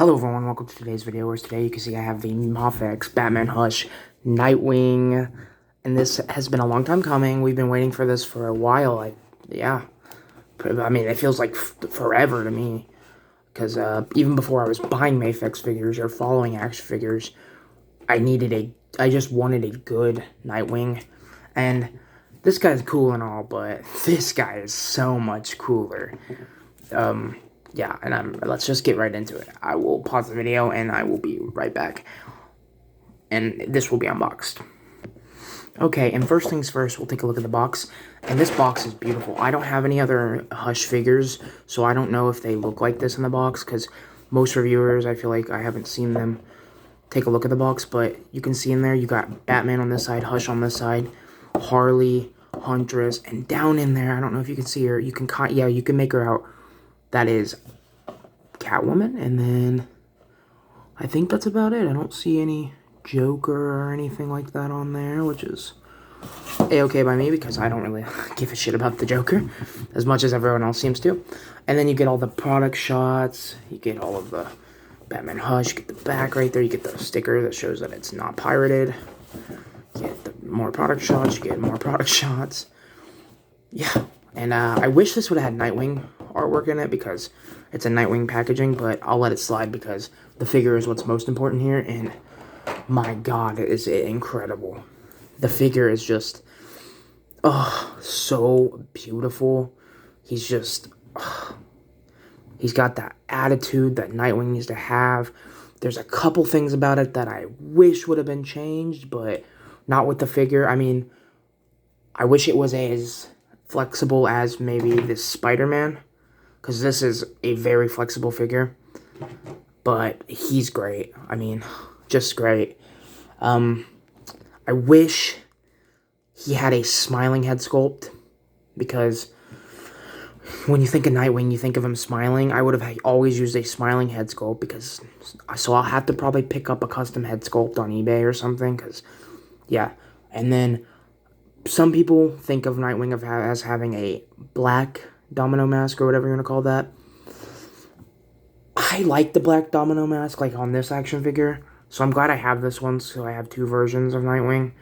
Hello everyone, welcome to today's video, where today you can see I have the Mafex Batman Hush Nightwing, and this has been a long time coming. We've been waiting for this for a while. I mean, it feels like forever to me, because even before I was buying Mafex figures or following action figures, I just wanted a good Nightwing, and this guy's cool and all, but this guy is so much cooler. Yeah, and let's just get right into it. I will pause the video and I will be right back. And this will be unboxed. Okay, and first things first, we'll take a look at the box. And this box is beautiful. I don't have any other Hush figures, so I don't know if they look like this in the box, because most reviewers, I feel like I haven't seen them take a look at the box, but you can see in there, you got Batman on this side, Hush on this side, Harley, Huntress, and down in there, I don't know if you can see her, you can make her out. That is Catwoman, and then I think that's about it. I don't see any Joker or anything like that on there, which is A-okay by me, because I don't really give a shit about the Joker as much as everyone else seems to. And then you get all the product shots, you get all of the Batman Hush, you get the back right there, you get the sticker that shows that it's not pirated, you get the more product shots, you get more product shots. Yeah, and I wish this would have had Nightwing artwork in it, because it's a Nightwing packaging, but I'll let it slide because the figure is what's most important here, and my god, is it incredible. The figure is just, oh, so beautiful. He's just, he's got that attitude that Nightwing needs to have. There's a couple things about it that I wish would have been changed, but not with the figure. I mean, I wish it was as flexible as maybe this Spider-Man, because this is a very flexible figure, but he's great. I mean, just great. I wish he had a smiling head sculpt, because when you think of Nightwing, you think of him smiling. I would have always used a smiling head sculpt, so I'll have to probably pick up a custom head sculpt on eBay or something, because, yeah. And then some people think of Nightwing as having a black domino mask, or whatever you want to call that. I like the black domino mask, like on this action figure, so I'm glad I have this one, so I have two versions of Nightwing.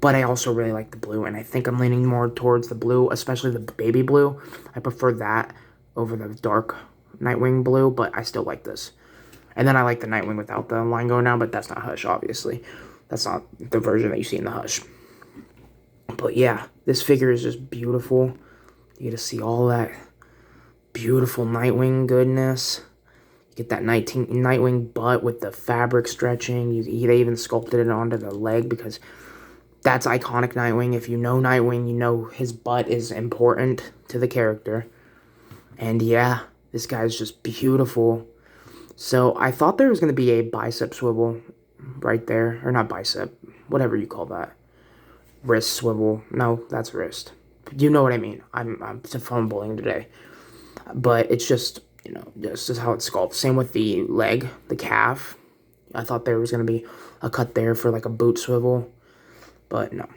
But I also really like the blue, and I think I'm leaning more towards the blue, especially the baby blue. I prefer that over the dark Nightwing blue, but I still like this. And then I like the Nightwing without the line going down, but that's not Hush, obviously. That's not the version that you see in the Hush. But yeah, this figure is just beautiful. You get to see all that beautiful Nightwing goodness. You get that Nightwing butt with the fabric stretching. They even sculpted it onto the leg, because that's iconic Nightwing. If you know Nightwing, you know his butt is important to the character. And yeah, this guy's just beautiful. So I thought there was going to be a bicep swivel right there. Or not bicep, whatever you call that. Wrist swivel. No, that's wrist. You know what I mean. I'm fumbling today. But it's just, you know, this is how it's sculpted. Same with the leg, the calf. I thought there was going to be a cut there for like a boot swivel. But no.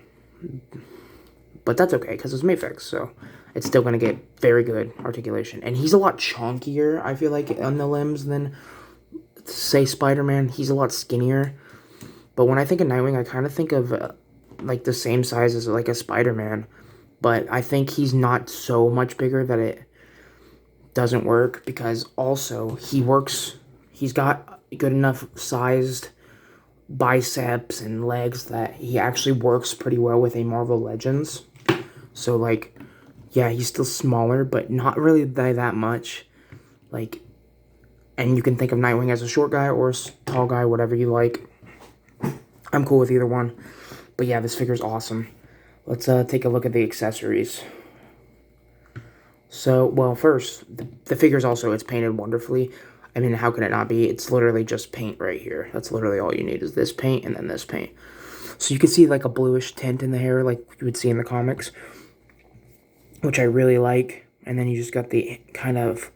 But that's okay, because it's Mafex, so it's still going to get very good articulation. And he's a lot chunkier, I feel like, on the limbs than, say, Spider-Man. He's a lot skinnier. But when I think of Nightwing, I kind of think of like the same size as like a Spider-Man, but I think he's not so much bigger that it doesn't work, because also he's got good enough sized biceps and legs that he actually works pretty well with a Marvel Legends. So like, yeah, he's still smaller, but not really by that much. Like, and you can think of Nightwing as a short guy or a tall guy, whatever you like. I'm cool with either one. But yeah, this figure's awesome. Let's take a look at the accessories. So, well, first, the figure's also, it's painted wonderfully. I mean, how can it not be? It's literally just paint right here. That's literally all you need, is this paint and then this paint. So you can see like a bluish tint in the hair, like you would see in the comics, which I really like. And then you just got the kind of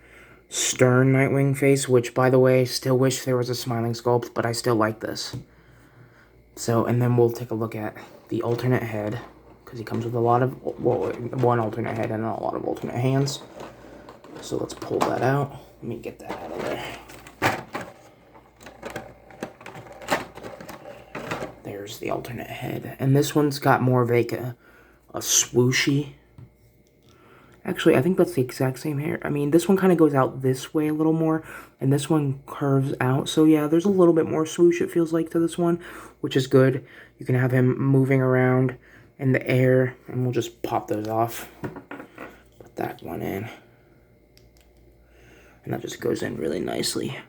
stern Nightwing face, which, by the way, still wish there was a smiling sculpt, but I still like this. So, and then we'll take a look at the alternate head, because he comes with a lot of, well, one alternate head and a lot of alternate hands. So let's pull that out. Let me get that out of there. there's the alternate head. And this one's got more of like a swooshy. Actually, I think that's the exact same hair. I mean, this one kind of goes out this way a little more, and this one curves out. So yeah, there's a little bit more swoosh, it feels like, to this one, which is good. You can have him moving around in the air, and we'll just pop those off. Put that one in. And that just goes in really nicely.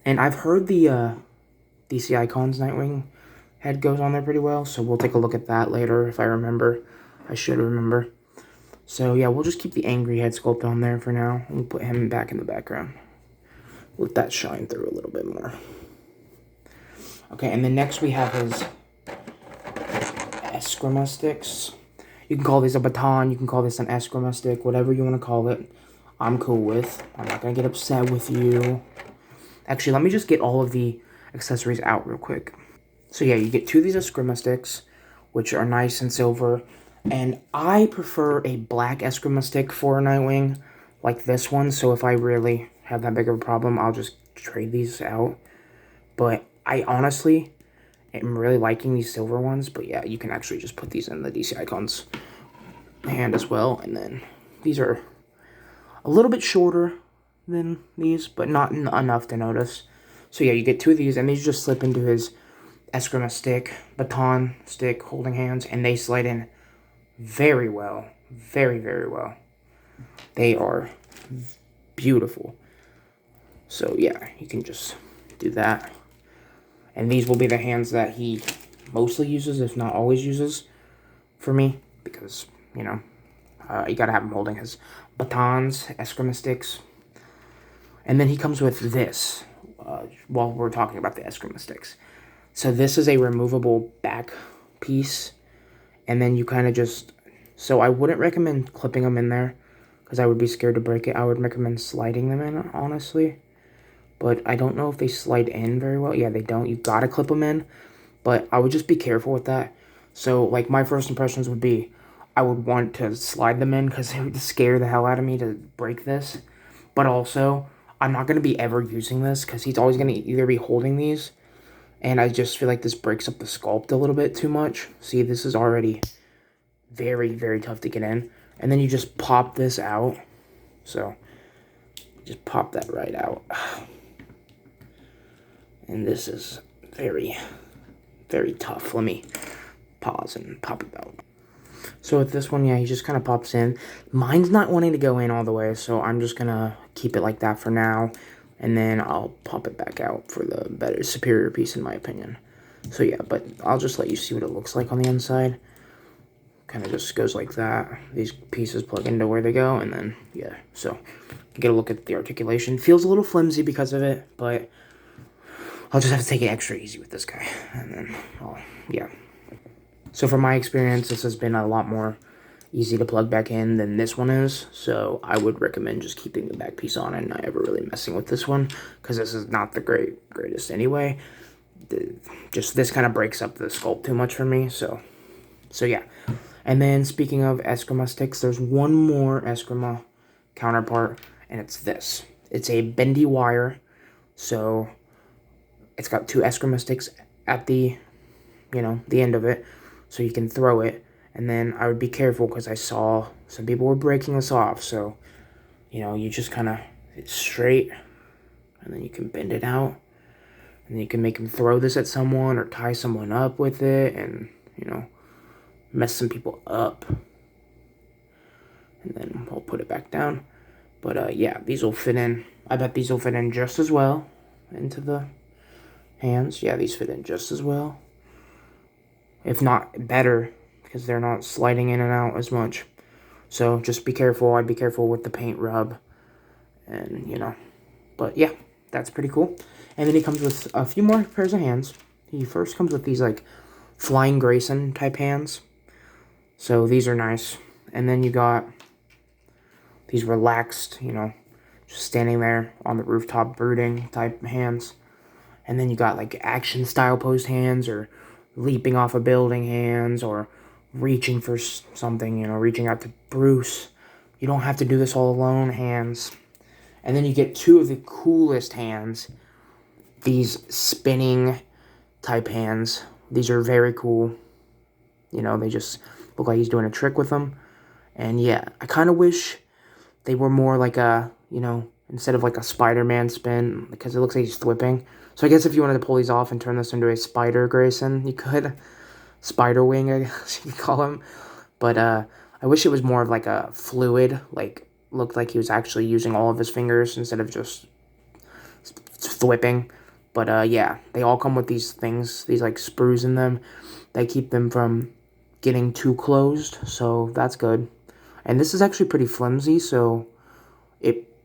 And I've heard the DC Icons Nightwing head goes on there pretty well, so we'll take a look at that later if I remember. I should remember. So yeah, we'll just keep the angry head sculpt on there for now. We'll put him back in the background. Let that shine through a little bit more. Okay, and then next we have his Eskrima sticks. You can call this a baton, you can call this an Eskrima stick, whatever you want to call it. I'm cool with. I'm not going to get upset with you. Actually, let me just get all of the accessories out real quick. So yeah, you get 2 of these Eskrima sticks, which are nice and silver. And I prefer a black Eskrima stick for a Nightwing, like this one. So if I really have that big of a problem, I'll just trade these out. But I honestly am really liking these silver ones. But yeah, you can actually just put these in the DC Icons hand as well. And then these are a little bit shorter than these, but not enough to notice. So yeah, you get 2 of these, and these just slip into his Eskrima stick, baton stick, holding hands, and they slide in very well. Very, very well. They are beautiful. So yeah, you can just do that. And these will be the hands that he mostly uses, if not always uses, for me. Because, you know, you gotta have him holding his batons, Eskrima sticks. And then he comes with this, while we're talking about the Eskrima sticks. So this is a removable back piece. And then you kind of just, so I wouldn't recommend clipping them in there, because I would be scared to break it. I would recommend sliding them in, honestly. But I don't know if they slide in very well. Yeah, they don't. You gotta clip them in. But I would just be careful with that. So, like, my first impressions would be, I would want to slide them in, because it would scare the hell out of me to break this. But also, I'm not going to be ever using this, because he's always going to either be holding these, and I just feel like this breaks up the sculpt a little bit too much. See, this is already very, very tough to get in. And then you just pop this out. So, just pop that right out. And this is very, very tough. Let me pause and pop it out. So with this one, yeah, he just kind of pops in. Mine's not wanting to go in all the way, so I'm just going to keep it like that for now. And then I'll pop it back out for the better, superior piece, in my opinion. So yeah, but I'll just let you see what it looks like on the inside. Kind of just goes like that. These pieces plug into where they go, and then, yeah. So, you get a look at the articulation. Feels a little flimsy because of it, but I'll just have to take it extra easy with this guy. And then, yeah. So, from my experience, this has been a lot more easy to plug back in than this one is. So, I would recommend just keeping the back piece on and not ever really messing with this one, because this is not the greatest anyway. Just this kind of breaks up the sculpt too much for me, so yeah. And then, speaking of Eskrima sticks, there's one more Eskrima counterpart, and it's this. It's a bendy wire, so it's got 2 Eskrima sticks at the, the end of it, so you can throw it. And then I would be careful, because I saw some people were breaking this off, so, you just kind of, it's straight, and then you can bend it out, and then you can make them throw this at someone, or tie someone up with it, and, mess some people up. And then we'll put it back down. But yeah, these will fit in. I bet these will fit in just as well into the hands. Yeah, these fit in just as well, if not better, because they're not sliding in and out as much. So just be careful. I'd be careful with the paint rub. And, but yeah, that's pretty cool. And then he comes with a few more pairs of hands. He first comes with these, like, Flying Grayson type hands. So these are nice. And then you got these relaxed, just standing there on the rooftop brooding type hands. And then you got like action style posed hands, or leaping off a building hands, or reaching for something, reaching out to Bruce. You don't have to do this all alone hands. And then you get 2 of the coolest hands. These spinning type hands these are very cool. You know, they just look like he's doing a trick with them. And yeah, I kind of wish they were more like a, you know, instead of like a Spider-Man spin, because it looks like he's thwipping. So I guess if you wanted to pull these off and turn this into a Spider Grayson, you could. Spider Wing, I guess you could call him. But I wish it was more of like a fluid, like looked like he was actually using all of his fingers instead of just thwipping. But yeah, they all come with these things, these like sprues in them. They keep them from getting too closed, so that's good. And this is actually pretty flimsy, so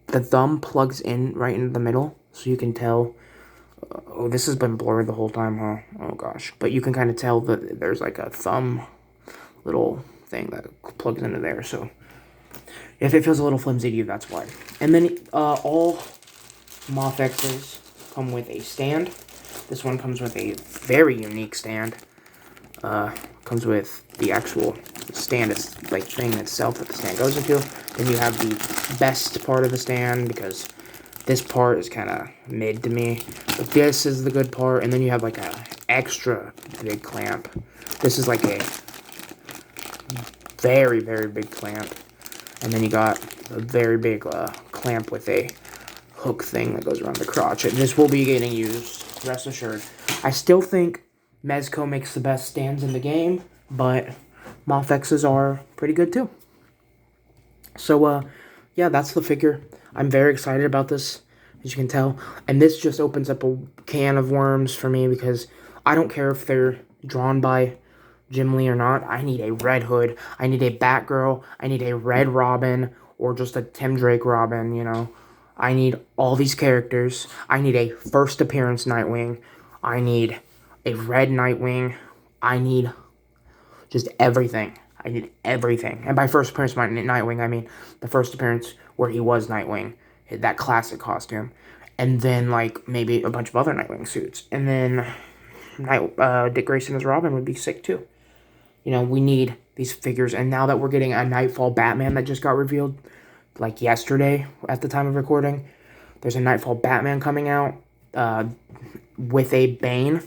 the thumb plugs in right into the middle, so you can tell. Oh, this has been blurred the whole time, huh? Oh gosh, but you can kind of tell that there's like a thumb little thing that plugs into there. So if it feels a little flimsy to you, that's why. And then all Mafexes come with a stand. This one comes with a very unique stand. Comes with the actual stand, like thing itself that the stand goes into. Then you have the best part of the stand, because this part is kind of mid to me. But this is the good part, and then you have like a extra big clamp. This is like a very, very big clamp. And then you got a very big clamp with a hook thing that goes around the crotch. And this will be getting used, rest assured. I still think Mezco makes the best stands in the game, but Mafexes are pretty good too. So, yeah, that's the figure. I'm very excited about this, as you can tell. And this just opens up a can of worms for me, because I don't care if they're drawn by Jim Lee or not. I need a Red Hood. I need a Batgirl. I need a Red Robin, or just a Tim Drake Robin, you know. I need all these characters. I need a first appearance Nightwing. I need a Red Nightwing. I need just everything. I need everything. And by first appearance Nightwing, I mean the first appearance where he was Nightwing, that classic costume. And then, like, maybe a bunch of other Nightwing suits. And then Dick Grayson as Robin would be sick, too. You know, we need these figures. And now that we're getting a Nightfall Batman that just got revealed, like yesterday at the time of recording, there's a Nightfall Batman coming out with a Bane.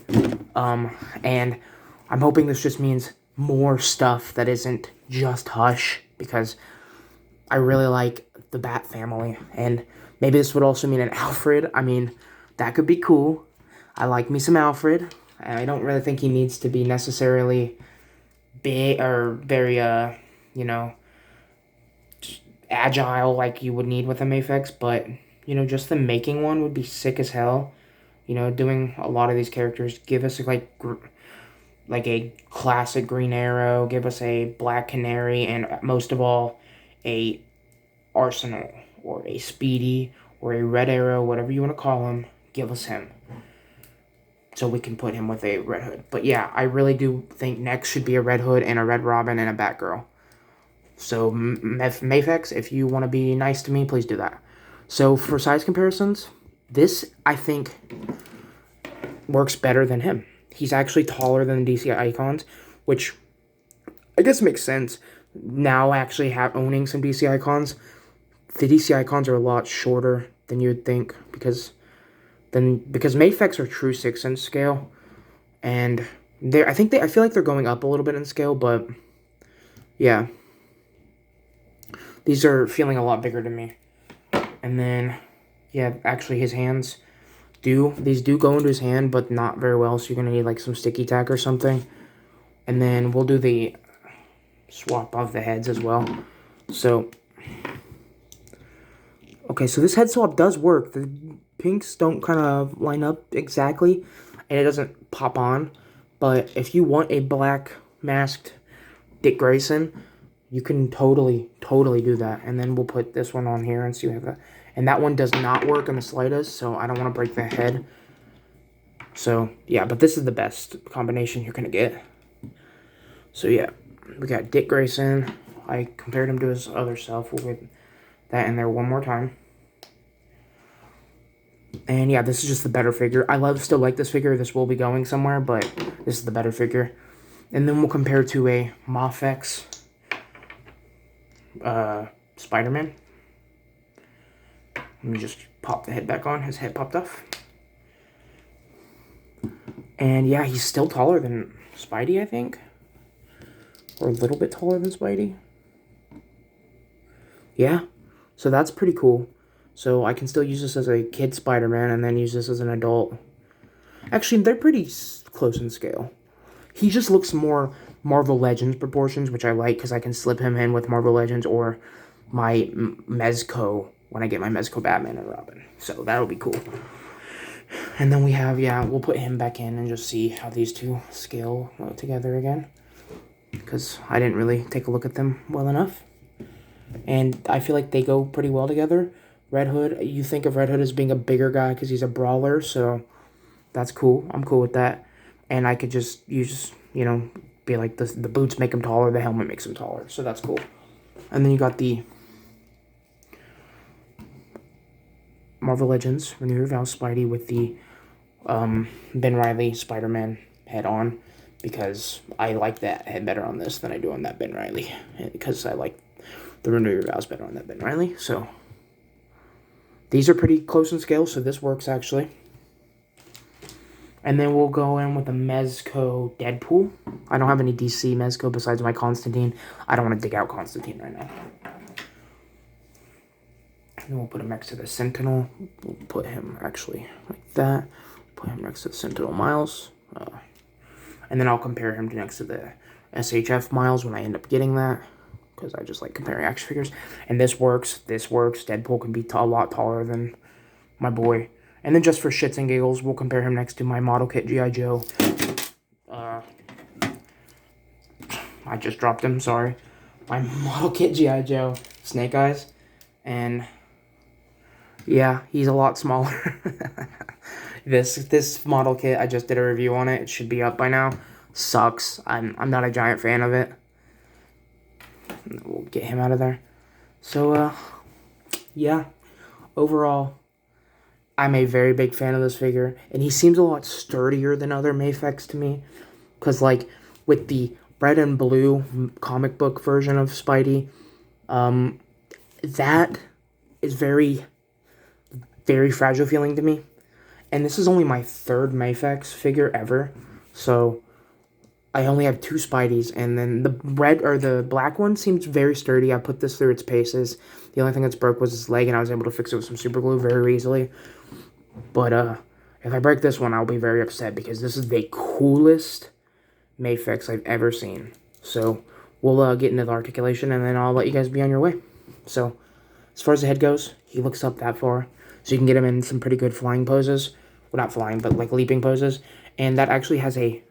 And I'm hoping this just means more stuff that isn't just Hush, because I really like the Bat family. And maybe this would also mean an Alfred. I mean, that could be cool. I like me some Alfred. I don't really think he needs to be necessarily big or very, you know, agile like you would need with a Mafex, but, you know, just the making one would be sick as hell. You know, doing a lot of these characters, give us, like a classic Green Arrow, give us a Black Canary, and most of all, a Arsenal, or a Speedy, or a Red Arrow, whatever you want to call him, give us him. So we can put him with a Red Hood. But yeah, I really do think next should be a Red Hood and a Red Robin and a Batgirl. So Mafex, if you want to be nice to me, please do that. So for size comparisons, this, I think, works better than him. He's actually taller than the DC Icons, which I guess makes sense. Now actually owning some DC Icons, the DC Icons are a lot shorter than you would think, because Mafex are true 6-inch scale, and I feel like they're going up a little bit in scale, but yeah, these are feeling a lot bigger to me. And then, yeah, actually his hands these do go into his hand, but not very well, so you're gonna need like some sticky tack or something. And then we'll do the swap of the heads as well. So, okay, so this head swap does work. The pinks don't kind of line up exactly, and it doesn't pop on. But if you want a black masked Dick Grayson, you can totally do that. And then we'll put this one on here and see what that. And that one does not work in the slightest, so I don't want to break the head. So, yeah, but this is the best combination you're going to get. So, yeah, we got Dick Grayson. I compared him to his other self. We'll get that in there one more time. And, yeah, this is just the better figure. I still like this figure. This will be going somewhere, but this is the better figure. And then we'll compare to a Mafex Spider-Man. Let me just pop the head back on. His head popped off. And yeah, he's still taller than Spidey, I think. Or a little bit taller than Spidey. Yeah, so that's pretty cool. So I can still use this as a kid Spider-Man and then use this as an adult. Actually, they're pretty close in scale. He just looks more Marvel Legends proportions, which I like because I can slip him in with Marvel Legends or my Mezco when I get my Mezco Batman and Robin. So that'll be cool. And then we have, yeah, we'll put him back in and just see how these two scale together again. Because I didn't really take a look at them well enough. And I feel like they go pretty well together. Red Hood, you think of Red Hood as being a bigger guy because he's a brawler, so that's cool. I'm cool with that. And I could just use, you know, be like the boots make him taller, the helmet makes him taller, so that's cool. And then you got the Marvel Legends Renew Your Vows Spidey with the Ben Reilly Spider-Man head on, because I like that head better on this than I do on that Ben Reilly, because I like the Renew Your Vows better on that Ben Reilly. So these are pretty close in scale, so this works actually. And then we'll go in with the Mezco Deadpool. I don't have any DC Mezco besides my Constantine. I don't want to dig out Constantine right now. And then we'll put him next to the Sentinel. We'll put him actually like that. Put him next to the Sentinel Miles. And then I'll compare him to next to the SHF Miles when I end up getting that, because I just like comparing action figures. And this works. This works. Deadpool can be a lot taller than my boy. And then just for shits and giggles, we'll compare him next to my model kit G.I. Joe. I just dropped him, sorry. My model kit G.I. Joe Snake Eyes. And yeah, he's a lot smaller. This model kit, I just did a review on it. It should be up by now. Sucks. I'm not a giant fan of it. We'll get him out of there. So, yeah. Overall, I'm a very big fan of this figure. And he seems a lot sturdier than other Mafex to me. Because, like, with the red and blue comic book version of Spidey, that is very, very fragile feeling to me. And this is only my third Mafex figure ever. So I only have 2 Spideys. And then the red or the black one seems very sturdy. I put this through its paces. The only thing that's broke was his leg, and I was able to fix it with some super glue very easily. But if I break this one, I'll be very upset, because this is the coolest Mafex I've ever seen. So we'll get into the articulation, and then I'll let you guys be on your way. So as far as the head goes, he looks up that far. So you can get him in some pretty good flying poses. Well, not flying, but like leaping poses. And that actually has a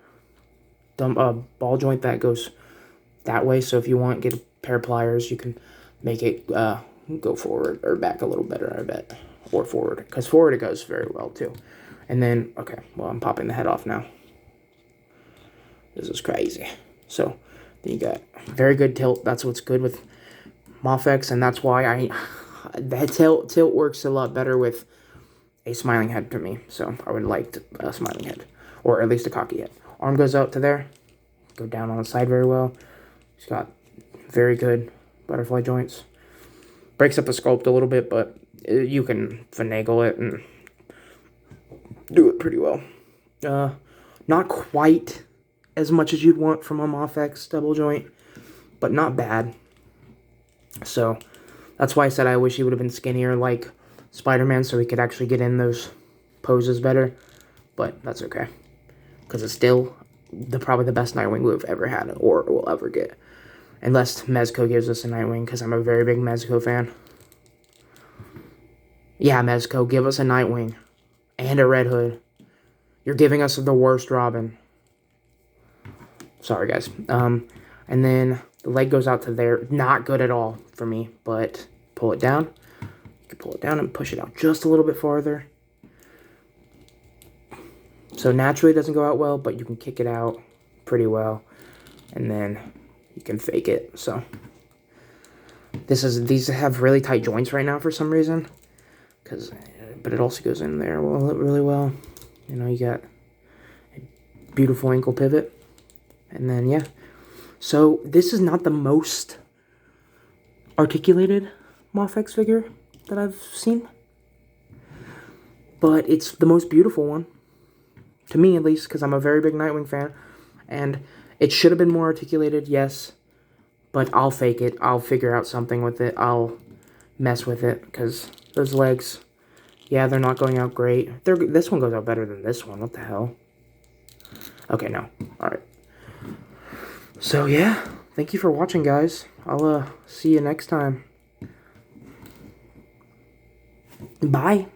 ball joint that goes that way. So if you want, get a pair of pliers, you can make it go forward or back a little better, I bet. Or forward. Because forward it goes very well, too. And then, okay, well, I'm popping the head off now. This is crazy. So then you got very good tilt. That's what's good with Mafex, and that's why that tilt works a lot better with a smiling head for me. So I would like a smiling head, or at least a cocky head. Arm goes out to there, go down on the side very well. He's got very good butterfly joints. Breaks up the sculpt a little bit, but you can finagle it and do it pretty well. Not quite as much as you'd want from a Mafex double joint, but not bad. So that's why I said I wish he would have been skinnier like Spider-Man, so he could actually get in those poses better. But that's okay, because it's still probably the best Nightwing we've ever had or will ever get. Unless Mezco gives us a Nightwing, because I'm a very big Mezco fan. Yeah, Mezco, give us a Nightwing and a Red Hood. You're giving us the worst Robin. Sorry, guys. And then the leg goes out to there. Not good at all for me, but pull it down. You can pull it down and push it out just a little bit farther. So naturally it doesn't go out well, but you can kick it out pretty well. And then you can fake it. So these have really tight joints right now for some reason. But it also goes in there really well. You know, you got a beautiful ankle pivot. And then, yeah. So, this is not the most articulated Mafex figure that I've seen. But it's the most beautiful one. To me, at least, because I'm a very big Nightwing fan. And it should have been more articulated, yes. But I'll fake it. I'll figure out something with it. I'll mess with it, because those legs, yeah, they're not going out great. This one goes out better than this one. What the hell? Okay, no. Alright. So, yeah. Thank you for watching, guys. I'll see you next time. Bye.